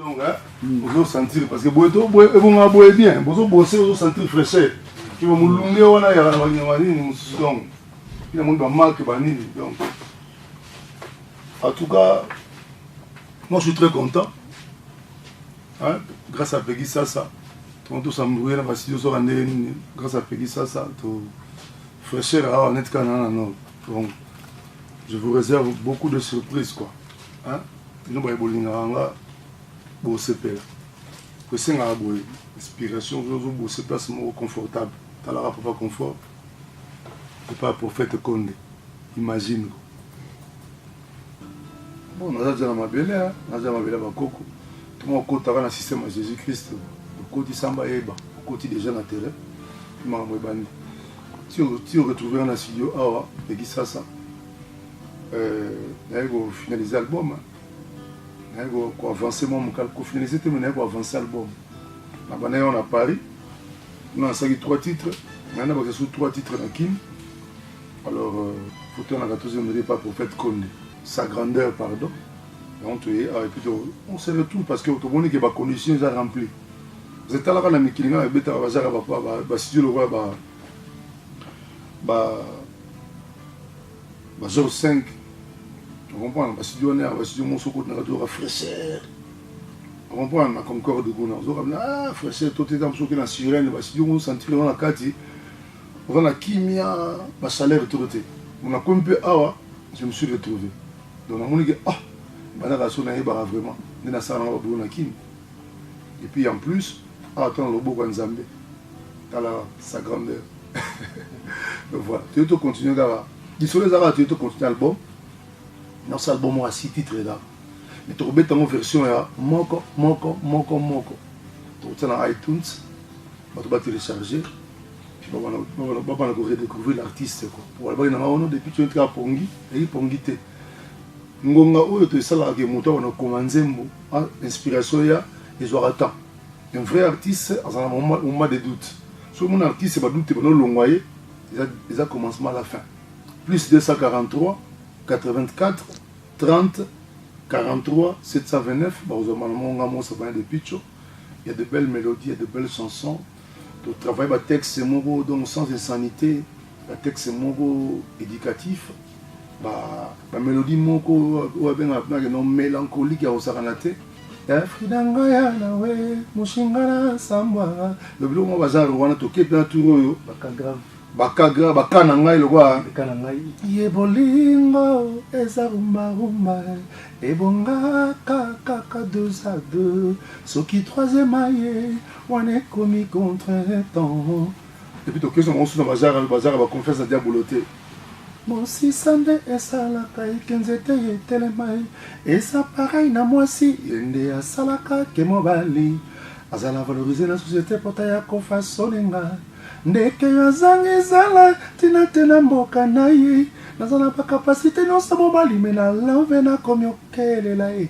Donc, vous sentir parce que vous êtes bien, vous vous sentir fraîcheur. Qui va me l'oublier, on a donc, il y a une marque, donc. En tout cas, moi je suis très content. Hein? Grâce à Peggy Sassa. Tout ça me grâce à Peggy Sassa, fraîcheur à net canana. Donc, je vous réserve beaucoup de surprises, quoi. Hein? Nous avons bosser père. Que c'est une inspiration, vous bosser place confortable. T'as la pas confort. C'est pas prophète Konde. Imagine. Bon, on a déjà ma belle, on a déjà ma belle bakoko. Tout le monde côté dans le système de Jésus-Christ. Le côté samba eba, le côté des gens à terre. Si on retrouve un studio, ah, et qui ça, on va finaliser l'album. On va avancer mon finaliser mais on va avancer l'album. On a Paris. On a 3 titres. Maintenant, on a 3 titres dans Kim. Alors, il faut que on ne pas prophète Konde. Sa grandeur, pardon. On se retrouve parce que tout le monde est en condition déjà remplie. Vous êtes là, on a mis qu'il y a un studio, le roi, genre 5. On comprend, le studio, on a un studio, on a fraîcheur. On comprend, on a Concorde, on a fraîcheur, tout est dans la sirène, le studio, on sentit dans la carte, on a kimia, la chaleur, tout le temps. On a un peu, je me suis retrouvé. Donc, on a dit, vraiment, et puis en plus, attends le beau Nzambe, sa grandeur. Donc voilà, tu peux continuer là. Il faut les avoir, tu peux continuer l'album. Dans cet album, on a 6 titres là. Mais tu peux en version là, moko. Tu vas dans iTunes, tu vas télécharger. Puis tu vas redécouvrir l'artiste. Pour aller dans le depuis tu entres à Pongi, et Pongi te. Ngonga oyo to sala ke moto on a commencé inspiration ya ils aura temps un vrai artiste à un moment de doute sur mon artiste va doute pendant l'envoyer ils a commencement à la fin plus 243 84 30 43 729 bah aux amalmons ça va de picho il y a de belles mélodies il y a de belles chansons tu travailles ba texte moko dans le sens de sanité la texte moko éducatif la mélodie moko mélancolique ya osakanate ya fridanga ya nawe mushingana samba le bilo mo bazaro wana toke pe turo bakagra bakana ngai lokwa bakana ngai ye bolingo ezarumba ebonga kaka 2 à 2 soki 3e aye wana komi contre temps et puis toke so mo suna bazaro ba confesse à diaboloté mon sisande esalaka ikenzete yetelemai eza pareil na mwasi yende asalaka ke mobali azala valoriser la société pota ya kofasonenga ndeke azangi ezala tina te na mboka na ye nazala pa kapasité nyonso mobali me na love nakomi okelela ye